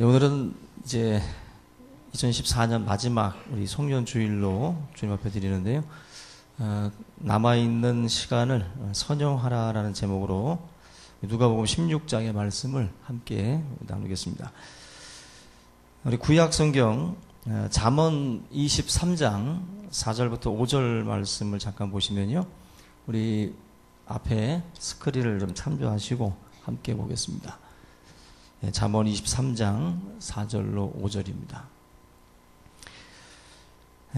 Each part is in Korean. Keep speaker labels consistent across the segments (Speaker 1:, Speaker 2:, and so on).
Speaker 1: 네, 오늘은 이제 2014년 마지막 우리 송년 주일로 주님 앞에 드리는데요. 남아있는 시간을 선영하라라는 제목으로 누가복음 16장의 말씀을 함께 나누겠습니다. 우리 구약 성경 잠언 23장 4절부터 5절 말씀을 잠깐 보시면요. 우리 앞에 스크린을 좀 참조하시고 함께 보겠습니다. 잠언 23장 4절로 5절입니다.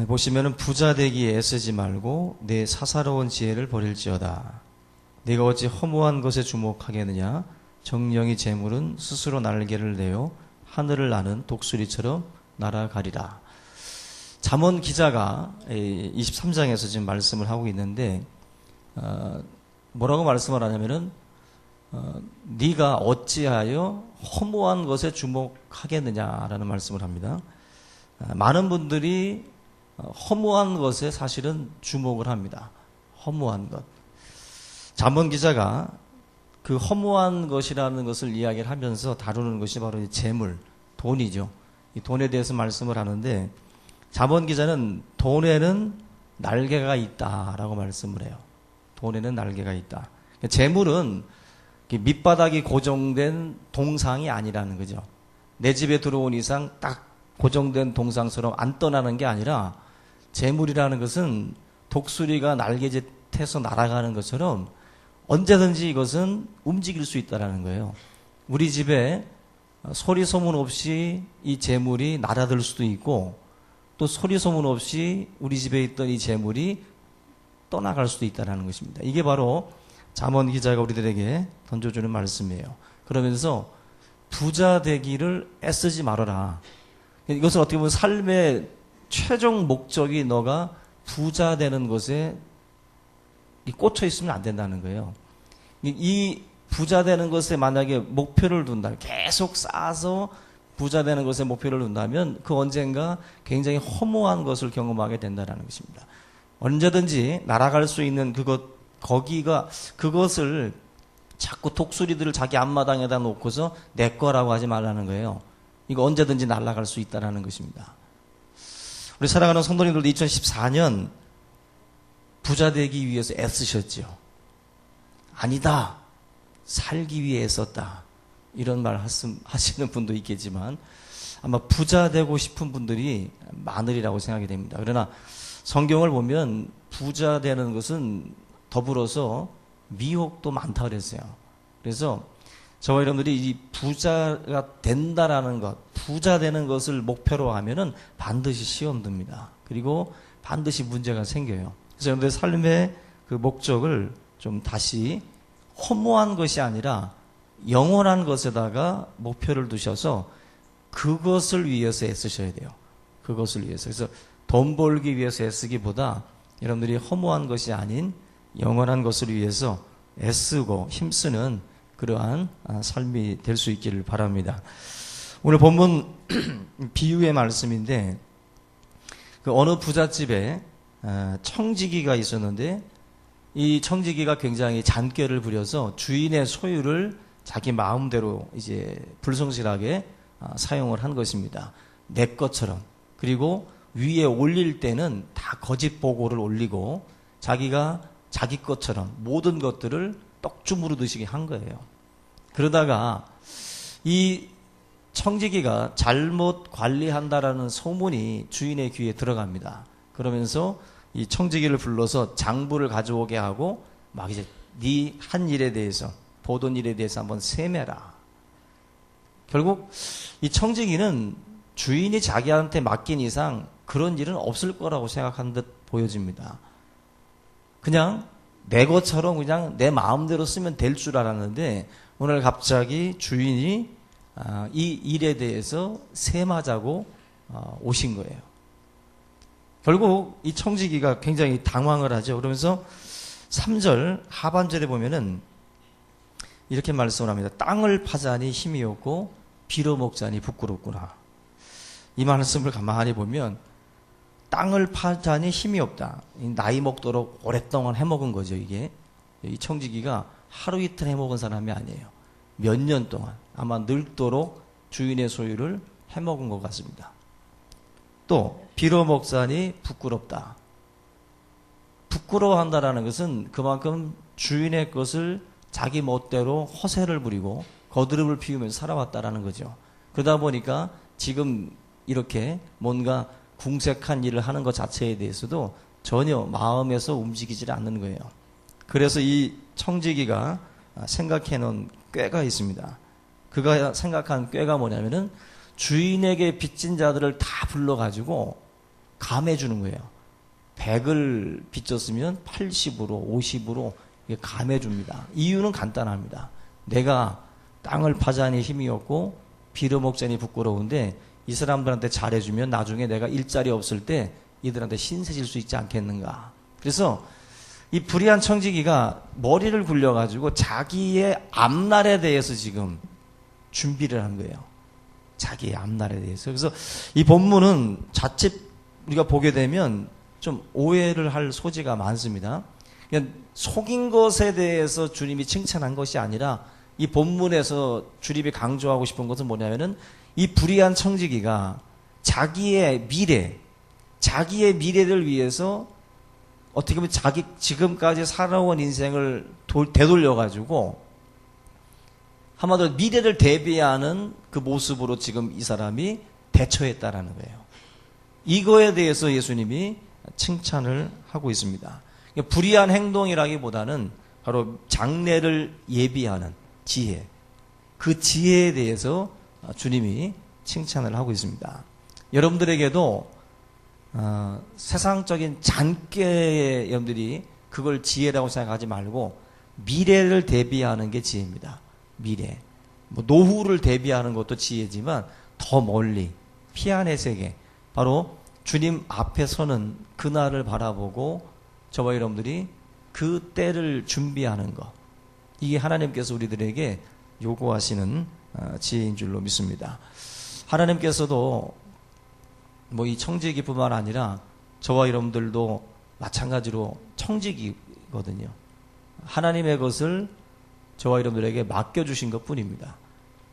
Speaker 1: 보시면은 부자 되기에 애쓰지 말고 내 사사로운 지혜를 버릴지어다. 네가 어찌 허무한 것에 주목하겠느냐. 정령이 재물은 스스로 날개를 내어 하늘을 나는 독수리처럼 날아가리라. 잠언 기자가 23장에서 지금 말씀을 하고 있는데 뭐라고 말씀을 하냐면은 네가 어찌하여 허무한 것에 주목하겠느냐라는 말씀을 합니다. 많은 분들이 허무한 것에 사실은 주목을 합니다. 허무한 것. 잠언 기자가 그 허무한 것이라는 것을 이야기를 하면서 다루는 것이 바로 이 재물, 돈이죠. 이 돈에 대해서 말씀을 하는데 잠언 기자는 돈에는 날개가 있다라고 말씀을 해요. 돈에는 날개가 있다. 재물은 밑바닥이 고정된 동상이 아니라는 거죠. 내 집에 들어온 이상 딱 고정된 동상처럼 안 떠나는 게 아니라 재물이라는 것은 독수리가 날개짓해서 날아가는 것처럼 언제든지 이것은 움직일 수 있다는 거예요. 우리 집에 소리 소문 없이 이 재물이 날아들 수도 있고 또 소리 소문 없이 우리 집에 있던 이 재물이 떠나갈 수도 있다는 것입니다. 이게 바로 잠언 기자가 우리들에게 던져주는 말씀이에요. 그러면서 부자 되기를 애쓰지 말아라. 이것은 어떻게 보면 삶의 최종 목적이 너가 부자 되는 것에 꽂혀 있으면 안 된다는 거예요. 이 부자 되는 것에 만약에 목표를 둔다, 계속 쌓아서 부자 되는 것에 목표를 둔다면 그 언젠가 굉장히 허무한 것을 경험하게 된다는 것입니다. 언제든지 날아갈 수 있는 그것을 자꾸 독수리들을 자기 앞마당에다 놓고서 내 거라고 하지 말라는 거예요. 이거 언제든지 날아갈 수 있다는 것입니다. 우리 사랑하는 성도님들도 2014년 부자 되기 위해서 애쓰셨죠. 아니다. 살기 위해 애썼다. 이런 말 하시는 분도 있겠지만 아마 부자 되고 싶은 분들이 많으리라고 생각이 됩니다. 그러나 성경을 보면 부자 되는 것은 더불어서 미혹도 많다 그랬어요. 그래서 저와 여러분들이 이 부자가 된다라는 것, 부자 되는 것을 목표로 하면은 반드시 시험 듭니다. 그리고 반드시 문제가 생겨요. 그래서 여러분들 삶의 그 목적을 좀 다시 허무한 것이 아니라 영원한 것에다가 목표를 두셔서 그것을 위해서 애쓰셔야 돼요. 그것을 위해서. 그래서 돈 벌기 위해서 애쓰기보다 여러분들이 허무한 것이 아닌 영원한 것을 위해서 애쓰고 힘쓰는 그러한 삶이 될 수 있기를 바랍니다. 오늘 본문 비유의 말씀인데 그 어느 부잣집에 청지기가 있었는데 이 청지기가 굉장히 잔꾀를 부려서 주인의 소유를 자기 마음대로 이제 불성실하게 사용을 한 것입니다. 내 것처럼. 그리고 위에 올릴 때는 다 거짓 보고를 올리고 자기가 자기 것처럼 모든 것들을 떡주무르듯이 한 거예요. 그러다가 이 청지기가 잘못 관리한다라는 소문이 주인의 귀에 들어갑니다. 그러면서 이 청지기를 불러서 장부를 가져오게 하고 막 이제 네 한 일에 대해서 보던 일에 대해서 한번 세매라. 결국 이 청지기는 주인이 자기한테 맡긴 이상 그런 일은 없을 거라고 생각한 듯 보여집니다. 그냥 내 것처럼 그냥 내 마음대로 쓰면 될 줄 알았는데 오늘 갑자기 주인이 이 일에 대해서 세마자고 오신 거예요. 결국 이 청지기가 굉장히 당황을 하죠. 그러면서 3절 하반절에 보면은 이렇게 말씀을 합니다. 땅을 파자니 힘이 없고 빌어먹자니 부끄럽구나. 이 말씀을 가만히 보면 땅을 파자니 힘이 없다. 나이 먹도록 오랫동안 해먹은 거죠, 이게. 이 청지기가 하루 이틀 해먹은 사람이 아니에요. 몇 년 동안 아마 늙도록 주인의 소유를 해먹은 것 같습니다. 또 비로 먹자니 부끄럽다. 부끄러워한다라는 것은 그만큼 주인의 것을 자기 멋대로 허세를 부리고 거드름을 피우면서 살아왔다라는 거죠. 그러다 보니까 지금 이렇게 뭔가 궁색한 일을 하는 것 자체에 대해서도 전혀 마음에서 움직이질 않는 거예요. 그래서 이 청지기가 생각해 놓은 꾀가 있습니다. 그가 생각한 꾀가 뭐냐면은 주인에게 빚진 자들을 다 불러가지고 감해주는 거예요. 100을 빚졌으면 80으로 50으로 감해줍니다. 이유는 간단합니다. 내가 땅을 파자니 힘이 없고 빌어먹자니 부끄러운데 이 사람들한테 잘해주면 나중에 내가 일자리 없을 때 이들한테 신세질 수 있지 않겠는가. 그래서 이 불의한 청지기가 머리를 굴려가지고 자기의 앞날에 대해서 지금 준비를 한 거예요. 자기의 앞날에 대해서. 그래서 이 본문은 자칫 우리가 보게 되면 좀 오해를 할 소지가 많습니다. 그냥 속인 것에 대해서 주님이 칭찬한 것이 아니라 이 본문에서 주님이 강조하고 싶은 것은 뭐냐면은 이 불의한 청지기가 자기의 미래를 위해서 어떻게 보면 자기 지금까지 살아온 인생을 되돌려가지고 한마디로 미래를 대비하는 그 모습으로 지금 이 사람이 대처했다라는 거예요. 이거에 대해서 예수님이 칭찬을 하고 있습니다. 불의한 행동이라기보다는 바로 장래를 예비하는 지혜, 그 지혜에 대해서 주님이 칭찬을 하고 있습니다. 여러분들에게도 세상적인 잔꾀의 여러분들이 그걸 지혜라고 생각하지 말고 미래를 대비하는 게 지혜입니다. 미래. 노후를 대비하는 것도 지혜지만 더 멀리 피안의 세계, 바로 주님 앞에 서는 그날을 바라보고 저와 여러분들이 그 때를 준비하는 것, 이게 하나님께서 우리들에게 요구하시는 지혜인 줄로 믿습니다. 하나님께서도 뭐 이 청지기뿐만 아니라 저와 여러분들도 마찬가지로 청지기거든요. 하나님의 것을 저와 여러분들에게 맡겨주신 것 뿐입니다.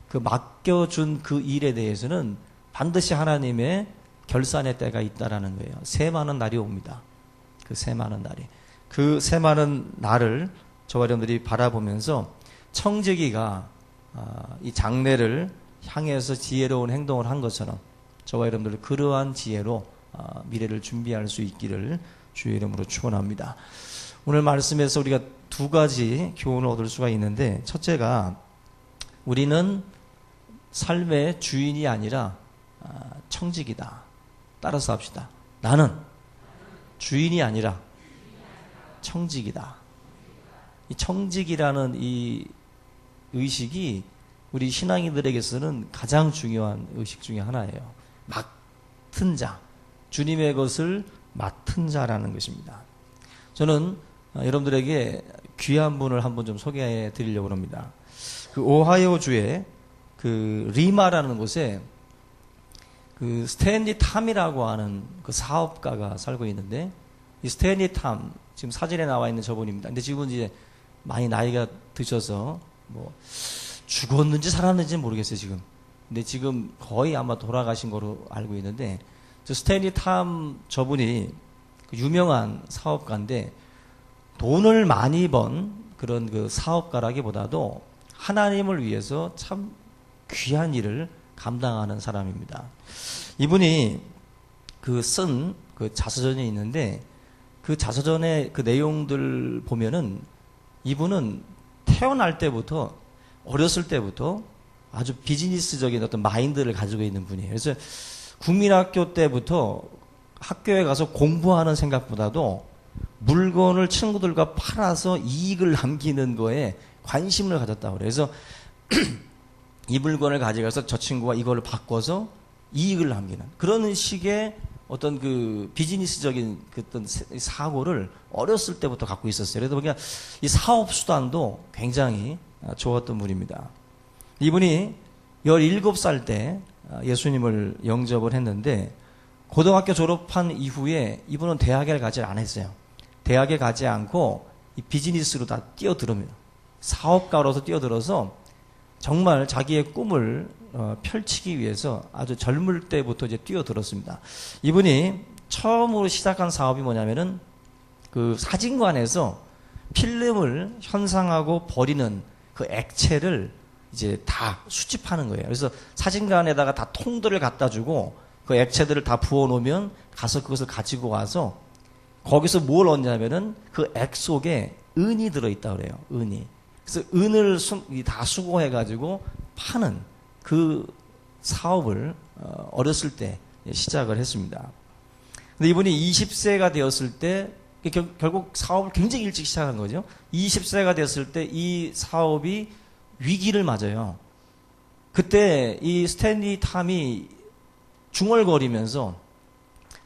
Speaker 1: 그 맡겨준 그 일에 대해서는 반드시 하나님의 결산의 때가 있다라는 거예요. 새 많은 날이 옵니다. 그 새 많은 날이. 그 새 많은 날을 저와 여러분들이 바라보면서 청지기가 이 장래를 향해서 지혜로운 행동을 한 것처럼 저와 여러분들 그러한 지혜로 미래를 준비할 수 있기를 주의 이름으로 축원합니다. 오늘 말씀에서 우리가 두 가지 교훈을 얻을 수가 있는데, 첫째가 우리는 삶의 주인이 아니라 청지기다. 따라서 합시다. 나는 주인이 아니라 청지기다. 이 청지기라는 이 의식이 우리 신앙인들에게서는 가장 중요한 의식 중에 하나예요. 맡은 자, 주님의 것을 맡은 자라는 것입니다. 저는 여러분들에게 귀한 분을 한번 좀 소개해 드리려고 합니다. 그 오하이오주의 그 리마라는 곳에 그 스탠리 탐이라고 하는 그 사업가가 살고 있는데, 이 스탠리 탐, 지금 사진에 나와 있는 저분입니다. 근데 지금은 이제 많이 나이가 드셔서 뭐 죽었는지 살았는지 모르겠어요, 지금. 근데 지금 거의 아마 돌아가신 거로 알고 있는데, 저 스탠리 탐 저분이 그 유명한 사업가인데, 돈을 많이 번 그런 그 사업가라기보다도 하나님을 위해서 참 귀한 일을 감당하는 사람입니다. 이분이 그 쓴 그 자서전이 있는데, 그 자서전의 그 내용들 보면은 이분은 태어날 때부터, 어렸을 때부터 아주 비즈니스적인 어떤 마인드를 가지고 있는 분이에요. 그래서 국민학교 때부터 학교에 가서 공부하는 생각보다도 물건을 친구들과 팔아서 이익을 남기는 거에 관심을 가졌다고 그래요. 그래서 이 물건을 가져가서 저 친구가 이걸 바꿔서 이익을 남기는 그런 식의 어떤 그 비즈니스적인 그 어떤 사고를 어렸을 때부터 갖고 있었어요. 그래서 보니까 이 사업 수단도 굉장히 좋았던 분입니다. 이분이 17살 때 예수님을 영접을 했는데, 고등학교 졸업한 이후에 이분은 대학에 가지 않았어요. 대학에 가지 않고 이 비즈니스로 다 뛰어들어요. 사업가로서 뛰어들어서 정말 자기의 꿈을 펼치기 위해서 아주 젊을 때부터 이제 뛰어들었습니다. 이분이 처음으로 시작한 사업이 뭐냐면은 그 사진관에서 필름을 현상하고 버리는 그 액체를 이제 다 수집하는 거예요. 그래서 사진관에다가 다 통들을 갖다 주고 그 액체들을 다 부어 놓으면 가서 그것을 가지고 와서 거기서 뭘 얻냐면은 그 액 속에 은이 들어있다 그래요. 은이. 그래서 은을 다 수거해 가지고 파는 그 사업을 어렸을 때 시작을 했습니다. 근데 이분이 20세가 되었을 때 결국 사업을 굉장히 일찍 시작한 거죠. 20세가 됐을 때 이 사업이 위기를 맞아요. 그때 이 스탠리 탐이 중얼거리면서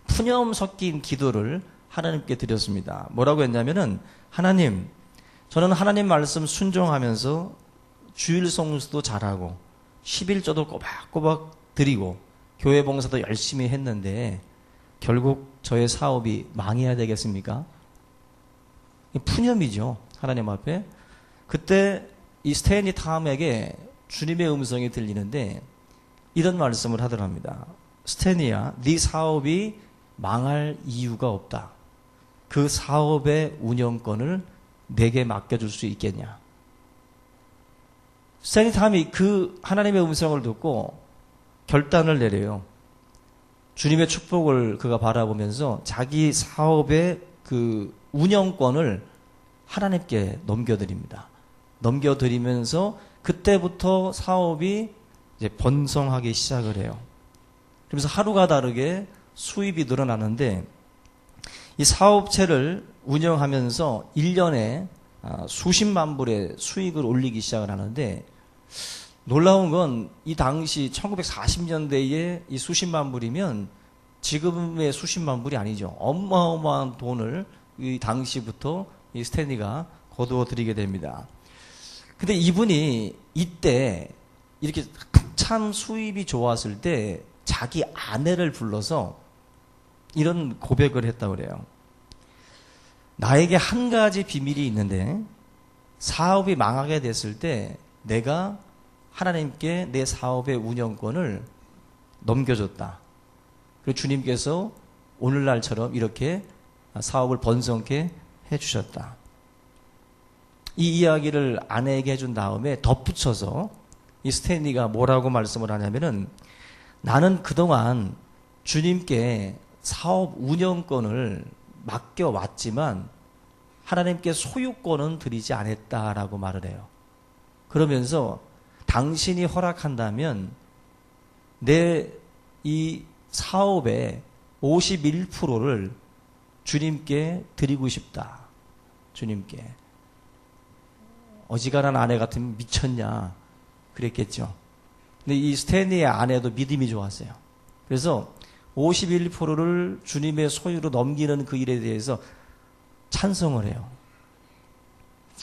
Speaker 1: 푸념 섞인 기도를 하나님께 드렸습니다. 뭐라고 했냐면은, 하나님, 저는 하나님 말씀 순종하면서 주일 성수도 잘하고 11조도 꼬박꼬박 드리고 교회 봉사도 열심히 했는데 결국 저의 사업이 망해야 되겠습니까? 푸념이죠. 하나님 앞에. 그때 이 스탠리 탐에게 주님의 음성이 들리는데 이런 말씀을 하더랍니다. 스탠리야, 네 사업이 망할 이유가 없다. 그 사업의 운영권을 내게 맡겨줄 수 있겠냐. 스탠리 탐이 그 하나님의 음성을 듣고 결단을 내려요. 주님의 축복을 그가 바라보면서 자기 사업의 그 운영권을 하나님께 넘겨드립니다. 넘겨드리면서 그때부터 사업이 이제 번성하기 시작을 해요. 그래서 하루가 다르게 수입이 늘어나는데 이 사업체를 운영하면서 1년에 수십만 불의 수익을 올리기 시작을 하는데 놀라운 건 이 당시 1940년대에 이 수십만 불이면 지금의 수십만 불이 아니죠. 어마어마한 돈을 이 당시부터 이 스탠리가 거두어 드리게 됩니다. 근데 이분이 이때 이렇게 참 수입이 좋았을 때 자기 아내를 불러서 이런 고백을 했다고 그래요. 나에게 한 가지 비밀이 있는데 사업이 망하게 됐을 때 내가 하나님께 내 사업의 운영권을 넘겨줬다. 그리고 주님께서 오늘날처럼 이렇게 사업을 번성케 해주셨다. 이 이야기를 아내에게 해준 다음에 덧붙여서 이 스탠리가 뭐라고 말씀을 하냐면은 나는 그동안 주님께 사업 운영권을 맡겨왔지만 하나님께 소유권은 드리지 않았다라고 말을 해요. 그러면서 당신이 허락한다면 내 이 사업의 51%를 주님께 드리고 싶다. 주님께. 어지간한 아내 같으면 미쳤냐 그랬겠죠. 근데 이 스탠리의 아내도 믿음이 좋았어요. 그래서 51%를 주님의 소유로 넘기는 그 일에 대해서 찬성을 해요.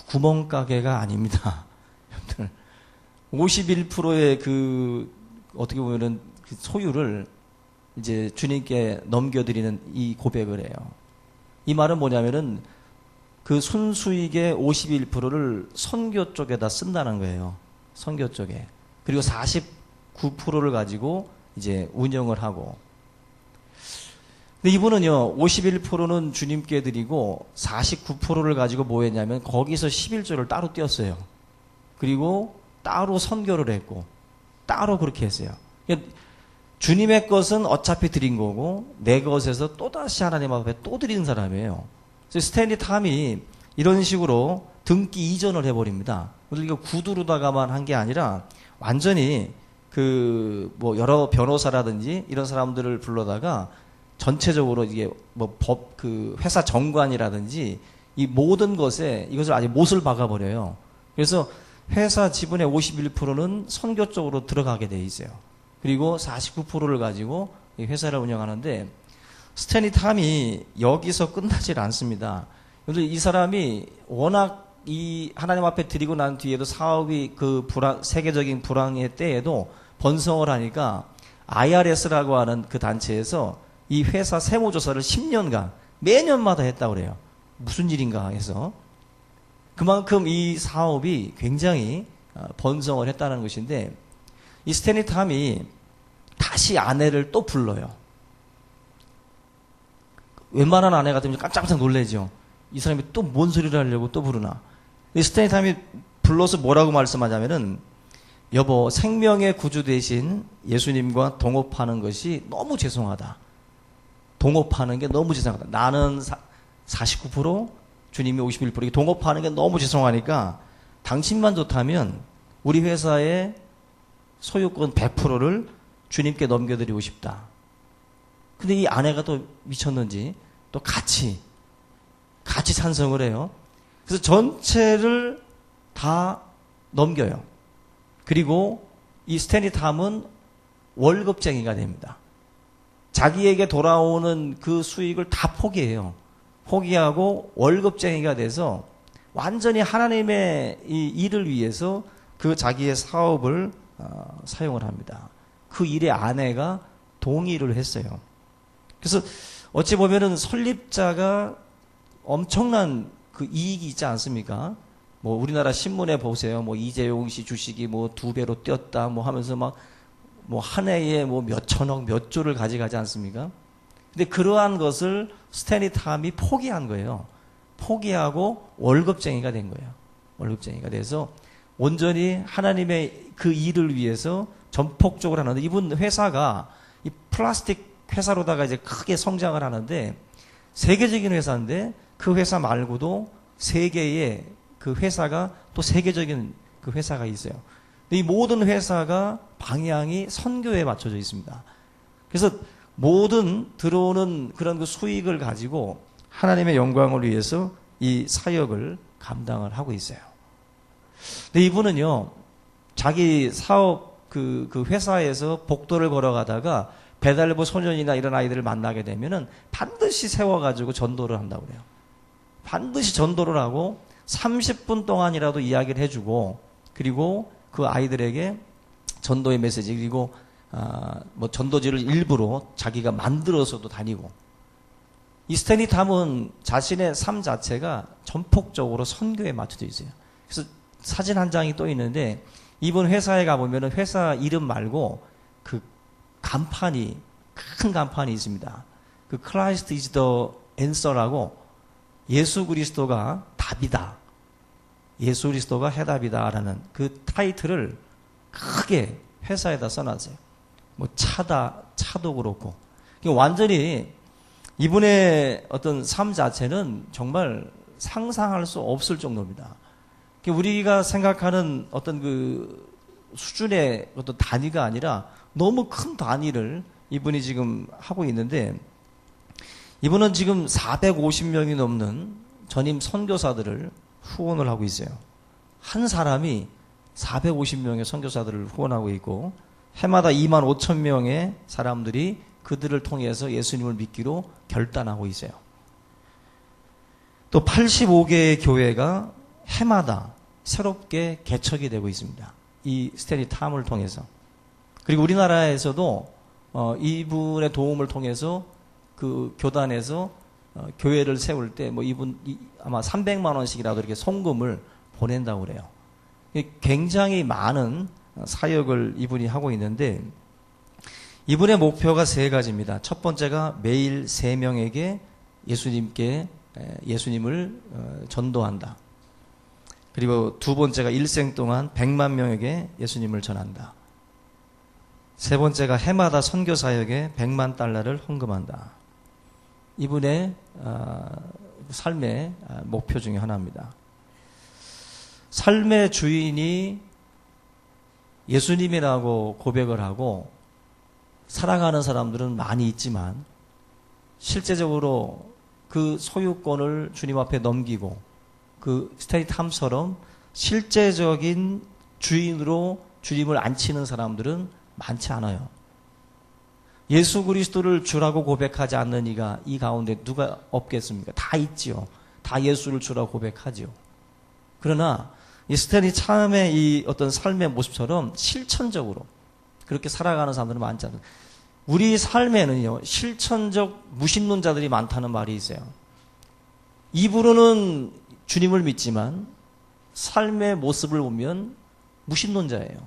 Speaker 1: 구멍가게가 아닙니다. 51%의 그 어떻게 보면은 그 소유를 이제 주님께 넘겨드리는 이 고백을 해요. 이 말은 뭐냐면은 그 순수익의 51%를 선교 쪽에다 쓴다는 거예요. 선교 쪽에. 그리고 49%를 가지고 이제 운영을 하고. 근데 이분은요, 51%는 주님께 드리고 49%를 가지고 뭐 했냐면 거기서 11조를 따로 떼었어요. 그리고 따로 선교를 했고 따로 그렇게 했어요. 그러니까 주님의 것은 어차피 드린 거고 내 것에서 또다시 하나님 앞에 또 드리는 사람이에요. 그래서 스탠리 탐이 이런 식으로 등기 이전을 해버립니다. 이거 구두로다가만 한 게 아니라 완전히 그 뭐 여러 변호사라든지 이런 사람들을 불러다가 전체적으로 이게 뭐 법 그 회사 정관이라든지 이 모든 것에 이것을 아주 못을 박아버려요. 그래서 회사 지분의 51%는 선교 쪽으로 들어가게 돼 있어요. 그리고 49%를 가지고 이 회사를 운영하는데 스탠리 탐이 여기서 끝나질 않습니다. 이 사람이 워낙 이 하나님 앞에 드리고 난 뒤에도 사업이 그 세계적인 불황의 때에도 번성을 하니까 IRS라고 하는 그 단체에서 이 회사 세무조사를 10년간 매년마다 했다고 그래요. 무슨 일인가 해서. 그만큼 이 사업이 굉장히 번성을 했다는 것인데 이 스탠리 탐이 다시 아내를 또 불러요. 웬만한 아내 같으면 깜짝깜짝 놀라죠. 이 사람이 또 뭔 소리를 하려고 또 부르나. 이 스탠리 탐이 불러서 뭐라고 말씀하자면은, 여보, 생명의 구주 되신 예수님과 동업하는 것이 너무 죄송하다. 동업하는 게 너무 죄송하다. 나는 49%, 주님이 51%, 동업하는 게 너무 죄송하니까 당신만 좋다면 우리 회사의 소유권 100%를 주님께 넘겨드리고 싶다. 근데 이 아내가 또 미쳤는지 또 같이 찬성을 해요. 그래서 전체를 다 넘겨요. 그리고 이 스탠리 탐은 월급쟁이가 됩니다. 자기에게 돌아오는 그 수익을 다 포기해요. 포기하고 월급쟁이가 돼서 완전히 하나님의 이 일을 위해서 그 자기의 사업을 사용을 합니다. 그 일에 아내가 동의를 했어요. 그래서 어찌 보면은 설립자가 엄청난 그 이익이 있지 않습니까? 뭐 우리나라 신문에 보세요. 뭐 이재용 씨 주식이 뭐 2배로 뛰었다 뭐 하면서 막 뭐 한 해에 뭐 몇 천억 몇 조를 가져가지 않습니까? 근데 그러한 것을 스탠리 탐이 포기한 거예요. 포기하고 월급쟁이가 된 거예요. 월급쟁이가 돼서 온전히 하나님의 그 일을 위해서 전폭적으로 하는데, 이분 회사가 이 플라스틱 회사로다가 이제 크게 성장을 하는데 세계적인 회사인데, 그 회사 말고도 세계에 그 회사가 또 세계적인 그 회사가 있어요. 근데 이 모든 회사가 방향이 선교에 맞춰져 있습니다. 그래서 모든 들어오는 그런 그 수익을 가지고 하나님의 영광을 위해서 이 사역을 감당을 하고 있어요. 근데 이분은요, 자기 사업 그 회사에서 복도를 걸어가다가 배달부 소년이나 이런 아이들을 만나게 되면은 반드시 세워가지고 전도를 한다고 그래요. 반드시 전도를 하고 30분 동안이라도 이야기를 해주고, 그리고 그 아이들에게 전도의 메시지, 그리고 뭐 전도지를 일부러 자기가 만들어서도 다니고. 이 스탠리 탐은 자신의 삶 자체가 전폭적으로 선교에 맞춰져 있어요. 그래서 사진 한 장이 또 있는데, 이번 회사에 가보면 회사 이름 말고 그 간판이, 큰 간판이 있습니다. 그 Christ is the answer라고, 예수 그리스도가 답이다, 예수 그리스도가 해답이다라는 그 타이틀을 크게 회사에다 써놨어요. 뭐 차도 그렇고. 완전히 이분의 어떤 삶 자체는 정말 상상할 수 없을 정도입니다. 우리가 생각하는 어떤 그 수준의 어떤 단위가 아니라 너무 큰 단위를 이분이 지금 하고 있는데, 이분은 지금 450명이 넘는 전임 선교사들을 후원을 하고 있어요. 한 사람이 450명의 선교사들을 후원하고 있고, 해마다 2만 5천 명의 사람들이 그들을 통해서 예수님을 믿기로 결단하고 있어요. 또 85개의 교회가 해마다 새롭게 개척이 되고 있습니다. 이 스탠리 탐을 통해서. 그리고 우리나라에서도 이분의 도움을 통해서 그 교단에서 교회를 세울 때 뭐 아마 300만 원씩이라도 이렇게 송금을 보낸다고 그래요. 굉장히 많은 사역을 이분이 하고 있는데, 이분의 목표가 3가지입니다. 첫 번째가 매일 3명에게 예수님을 전도한다. 그리고 두 번째가 일생 동안 100만 명에게 예수님을 전한다. 세 번째가 해마다 선교 사역에 100만 달러를 헌금한다. 이분의 삶의 목표 중에 하나입니다. 삶의 주인이 예수님이라고 고백을 하고 살아가는 사람들은 많이 있지만, 실제적으로 그 소유권을 주님 앞에 넘기고 그 스탠리 탐처럼 실제적인 주인으로 주님을 앉히는 사람들은 많지 않아요. 예수 그리스도를 주라고 고백하지 않는 이가 이 가운데 누가 없겠습니까? 다 있지요. 다 예수를 주라고 고백하지요. 그러나 이 스탠리 탐의 이 어떤 삶의 모습처럼 실천적으로 그렇게 살아가는 사람들은 많지 않아요. 우리 삶에는요, 실천적 무신론자들이 많다는 말이 있어요. 입으로는 주님을 믿지만 삶의 모습을 보면 무신론자예요.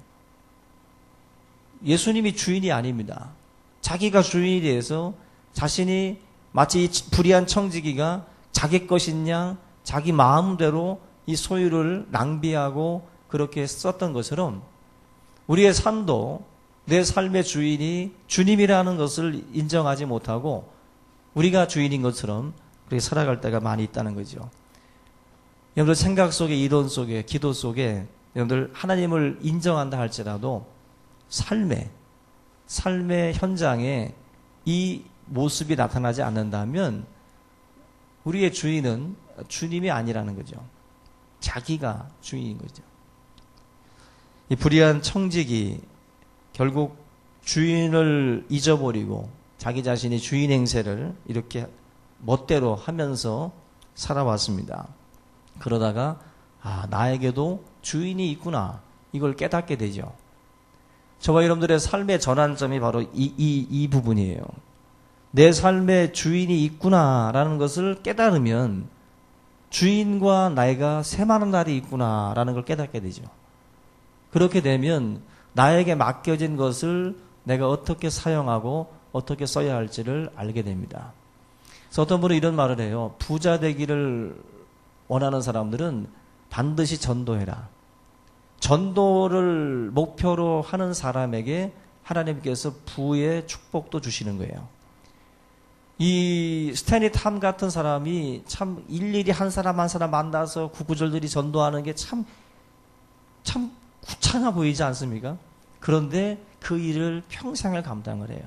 Speaker 1: 예수님이 주인이 아닙니다. 자기가 주인이 돼서 자신이 마치 이 불의한 청지기가 자기 것인 양 자기 마음대로 이 소유를 낭비하고 그렇게 썼던 것처럼 우리의 삶도 내 삶의 주인이 주님이라는 것을 인정하지 못하고 우리가 주인인 것처럼 그렇게 살아갈 때가 많이 있다는 거죠. 여러분들 생각 속에, 이론 속에, 기도 속에 여러분들 하나님을 인정한다 할지라도 삶의 현장에 이 모습이 나타나지 않는다면 우리의 주인은 주님이 아니라는 거죠. 자기가 주인인 거죠. 이 불의한 청지기 결국 주인을 잊어버리고 자기 자신이 주인 행세를 이렇게 멋대로 하면서 살아왔습니다. 그러다가 나에게도 주인이 있구나 이걸 깨닫게 되죠. 저와 여러분들의 삶의 전환점이 바로 이 부분이에요. 내 삶에 주인이 있구나라는 것을 깨달으면 주인과 나이가 세마는 날이 있구나라는 걸 깨닫게 되죠. 그렇게 되면 나에게 맡겨진 것을 내가 어떻게 사용하고 어떻게 써야 할지를 알게 됩니다. 그래서 어떤 분은 이런 말을 해요. 부자 되기를 원하는 사람들은 반드시 전도해라. 전도를 목표로 하는 사람에게 하나님께서 부의 축복도 주시는 거예요. 이 스탠리 탐 같은 사람이 참 일일이 한 사람 한 사람 만나서 구구절절히 전도하는 게 참 구차나 보이지 않습니까? 그런데 그 일을 평생을 감당을 해요.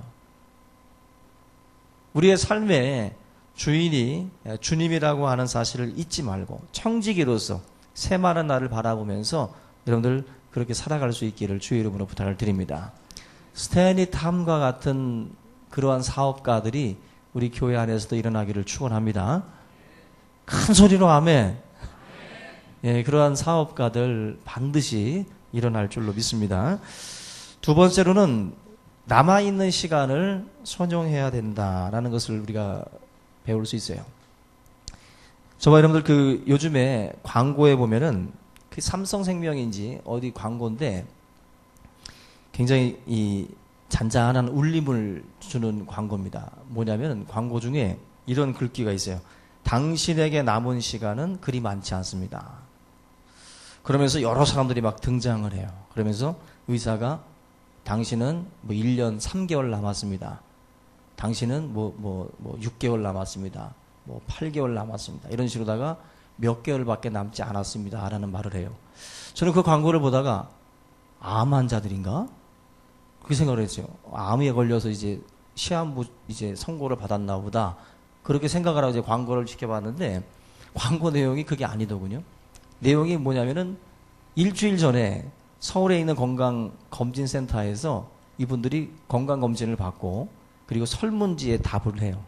Speaker 1: 우리의 삶에 주인이 주님이라고 하는 사실을 잊지 말고 청지기로서 새마른 날을 바라보면서 여러분들 그렇게 살아갈 수 있기를 주의 이름으로 부탁을 드립니다. 스탠리 탐과 같은 그러한 사업가들이 우리 교회 안에서도 일어나기를 축원합니다. 큰 소리로 아멘. 예, 그러한 사업가들 반드시 일어날 줄로 믿습니다. 두 번째로는 남아있는 시간을 선용해야 된다라는 것을 우리가 배울 수 있어요. 저와 여러분들 요즘에 광고에 보면은 그 삼성생명인지 어디 광고인데 굉장히 이 잔잔한 울림을 주는 광고입니다. 뭐냐면 광고 중에 이런 글귀가 있어요. 당신에게 남은 시간은 그리 많지 않습니다. 그러면서 여러 사람들이 막 등장을 해요. 그러면서 의사가 당신은 1년 3개월 남았습니다. 당신은 6개월 남았습니다. 8개월 남았습니다. 이런 식으로다가 몇 개월밖에 남지 않았습니다. 라는 말을 해요. 저는 그 광고를 보다가 암 환자들인가? 그렇게 생각을 했어요. 암에 걸려서 이제 시한부 이제 선고를 받았나 보다. 그렇게 생각을 하고 이제 광고를 지켜봤는데 광고 내용이 그게 아니더군요. 내용이 뭐냐면은 일주일 전에 서울에 있는 건강검진센터에서 이분들이 건강검진을 받고 그리고 설문지에 답을 해요.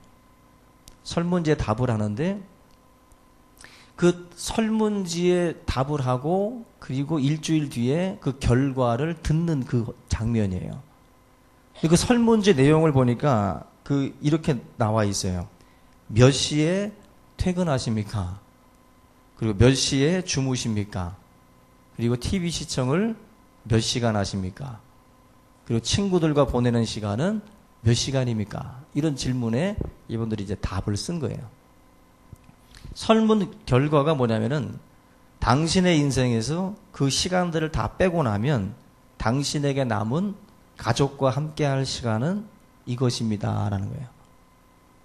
Speaker 1: 설문지에 답을 하는데 그 설문지에 답을 하고 그리고 일주일 뒤에 그 결과를 듣는 그 장면이에요. 그 설문지 내용을 보니까 이렇게 나와 있어요. 몇 시에 퇴근하십니까? 그리고 몇 시에 주무십니까? 그리고 TV 시청을 몇 시간 하십니까? 그리고 친구들과 보내는 시간은 몇 시간입니까? 이런 질문에 이분들이 이제 답을 쓴 거예요. 설문 결과가 뭐냐면은 당신의 인생에서 그 시간들을 다 빼고 나면 당신에게 남은 가족과 함께 할 시간은 이것입니다. 라는 거예요.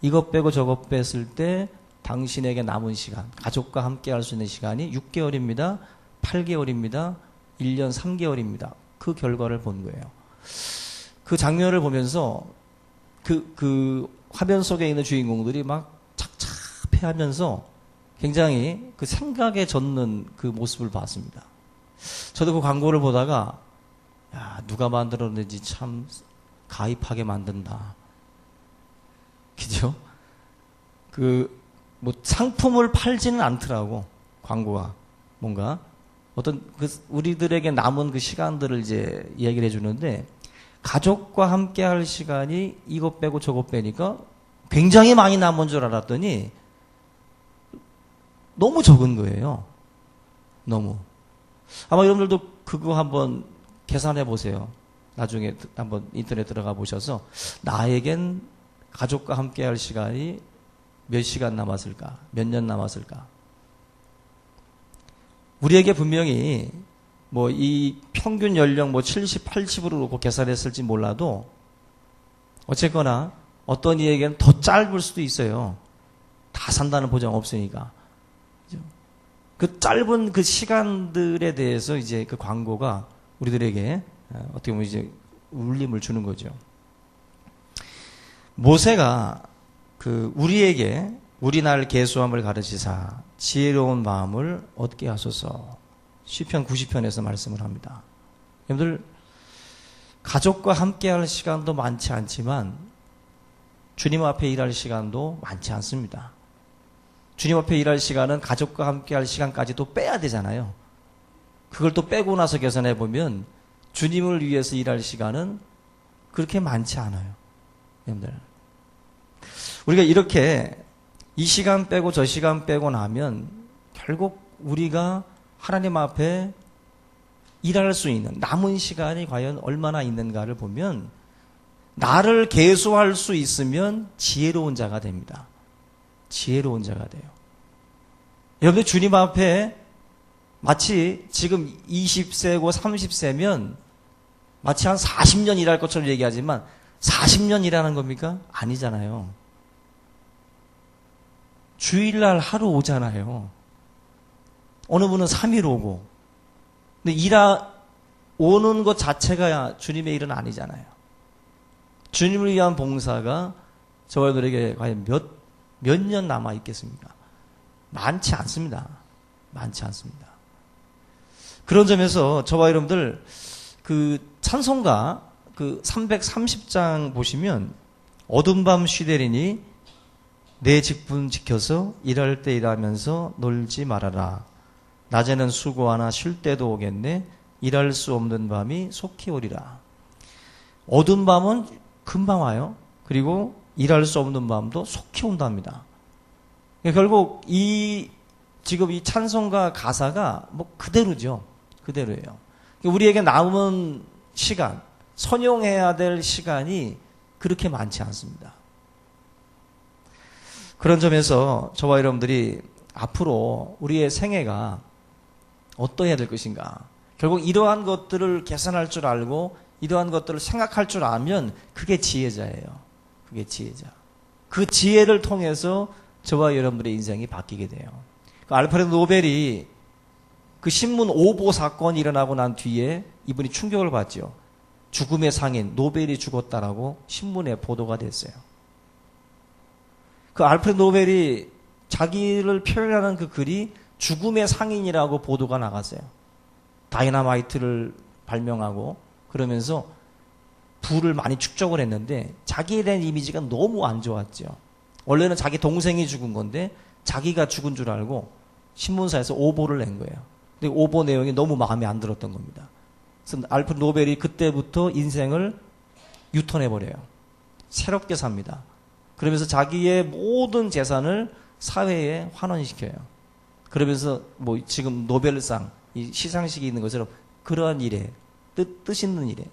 Speaker 1: 이것 빼고 저것 뺐을 때 당신에게 남은 시간, 가족과 함께 할 수 있는 시간이 6개월입니다. 8개월입니다. 1년 3개월입니다. 그 결과를 본 거예요. 그 장면을 보면서 그 화면 속에 있는 주인공들이 막 착잡해하면서 굉장히 그 생각에 젖는 그 모습을 봤습니다. 저도 그 광고를 보다가 누가 만들었는지 참 가입하게 만든다. 그죠? 상품을 팔지는 않더라고, 광고가. 뭔가, 우리들에게 남은 그 시간들을 이제 얘기를 해주는데, 가족과 함께 할 시간이 이것 빼고 저것 빼니까 굉장히 많이 남은 줄 알았더니, 너무 적은 거예요. 너무. 아마 여러분들도 그거 한번 계산해 보세요. 나중에 한번 인터넷 들어가 보셔서 나에겐 가족과 함께 할 시간이 몇 시간 남았을까? 몇 년 남았을까? 우리에게 분명히 뭐 이 평균 연령 뭐 70, 80으로 놓고 계산했을지 몰라도 어쨌거나 어떤 이에게는 더 짧을 수도 있어요. 다 산다는 보장 없으니까. 그 짧은 그 시간들에 대해서 이제 그 광고가 우리들에게 어떻게 보면 이제 울림을 주는 거죠. 모세가 그 우리에게 우리 날 계수함을 가르치사 지혜로운 마음을 얻게 하소서. 시편 90편에서 말씀을 합니다. 여러분들 가족과 함께할 시간도 많지 않지만 주님 앞에 일할 시간도 많지 않습니다. 주님 앞에 일할 시간은 가족과 함께할 시간까지도 빼야 되잖아요. 그걸 또 빼고 나서 계산해 보면 주님을 위해서 일할 시간은 그렇게 많지 않아요. 여러분들, 우리가 이렇게 이 시간 빼고 저 시간 빼고 나면 결국 우리가 하나님 앞에 일할 수 있는 남은 시간이 과연 얼마나 있는가를 보면 나를 계수할 수 있으면 지혜로운 자가 됩니다. 지혜로운 자가 돼요. 여러분들 주님 앞에 마치 지금 20세고 30세면 마치 한 40년 일할 것처럼 얘기하지만 40년 일하는 겁니까? 아니잖아요. 주일날 하루 오잖아요. 어느 분은 3일 오고. 근데 오는 것 자체가 주님의 일은 아니잖아요. 주님을 위한 봉사가 저희들에게 과연 몇 년 남아 있겠습니까? 많지 않습니다. 많지 않습니다. 그런 점에서 저와 여러분들 그 찬송가 그 330장 보시면 어두운 밤 쉬되리니 내 직분 지켜서 일할 때 일하면서 놀지 말아라. 낮에는 수고하나 쉴 때도 오겠네. 일할 수 없는 밤이 속히 오리라. 어두운 밤은 금방 와요. 그리고 일할 수 없는 밤도 속히 온답니다. 결국 지금 이 찬송가 가사가 뭐 그대로죠. 그대로예요. 우리에게 남은 시간, 선용해야 될 시간이 그렇게 많지 않습니다. 그런 점에서 저와 여러분들이 앞으로 우리의 생애가 어떠해야 될 것인가. 결국 이러한 것들을 계산할 줄 알고 이러한 것들을 생각할 줄 알면 그게 지혜자예요. 그게 지혜자. 그 지혜를 통해서 저와 여러분들의 인생이 바뀌게 돼요. 그 알프레드 노벨이 그 신문 오보 사건이 일어나고 난 뒤에 이분이 충격을 받죠. 죽음의 상인, 노벨이 죽었다라고 신문에 보도가 됐어요. 그 알프레드 노벨이 자기를 표현하는 그 글이 죽음의 상인이라고 보도가 나갔어요. 다이너마이트를 발명하고 그러면서 부를 많이 축적을 했는데 자기에 대한 이미지가 너무 안 좋았죠. 원래는 자기 동생이 죽은 건데 자기가 죽은 줄 알고 신문사에서 오보를 낸 거예요. 근데 오보 내용이 너무 마음에 안 들었던 겁니다. 그래서 알프레드 노벨이 그때부터 인생을 유턴해버려요. 새롭게 삽니다. 그러면서 자기의 모든 재산을 사회에 환원시켜요. 그러면서 뭐 지금 노벨상 이 시상식이 있는 것처럼 그러한 일에 뜻 있는 일에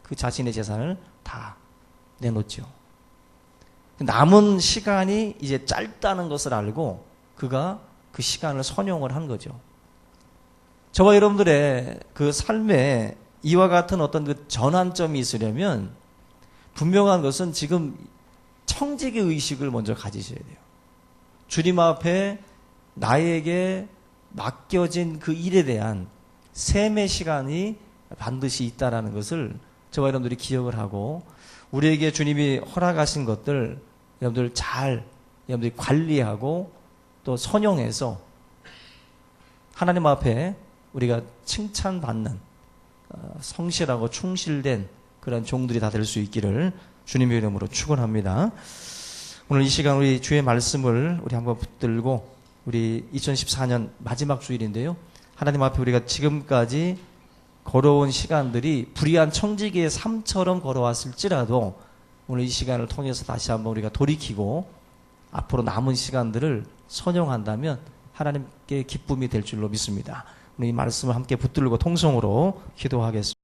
Speaker 1: 그 자신의 재산을 다 내놓죠. 남은 시간이 이제 짧다는 것을 알고 그가 그 시간을 선용을 한 거죠. 저와 여러분들의 그 삶에 이와 같은 어떤 그 전환점이 있으려면 분명한 것은 지금 청지기 의식을 먼저 가지셔야 돼요. 주님 앞에 나에게 맡겨진 그 일에 대한 셈의 시간이 반드시 있다라는 것을 저와 여러분들이 기억을 하고 우리에게 주님이 허락하신 것들 여러분들 잘 여러분들이 관리하고 또 선용해서 하나님 앞에 우리가 칭찬받는 성실하고 충실된 그런 종들이 다 될 수 있기를 주님의 이름으로 축원합니다. 오늘 이 시간 우리 주의 말씀을 우리 한번 붙들고 우리 2014년 마지막 주일인데요. 하나님 앞에 우리가 지금까지 걸어온 시간들이 불의한 청지기의 삶처럼 걸어왔을지라도 오늘 이 시간을 통해서 다시 한번 우리가 돌이키고 앞으로 남은 시간들을 선용한다면 하나님께 기쁨이 될 줄로 믿습니다. 우리 이 말씀을 함께 붙들고 통성으로 기도하겠습니다.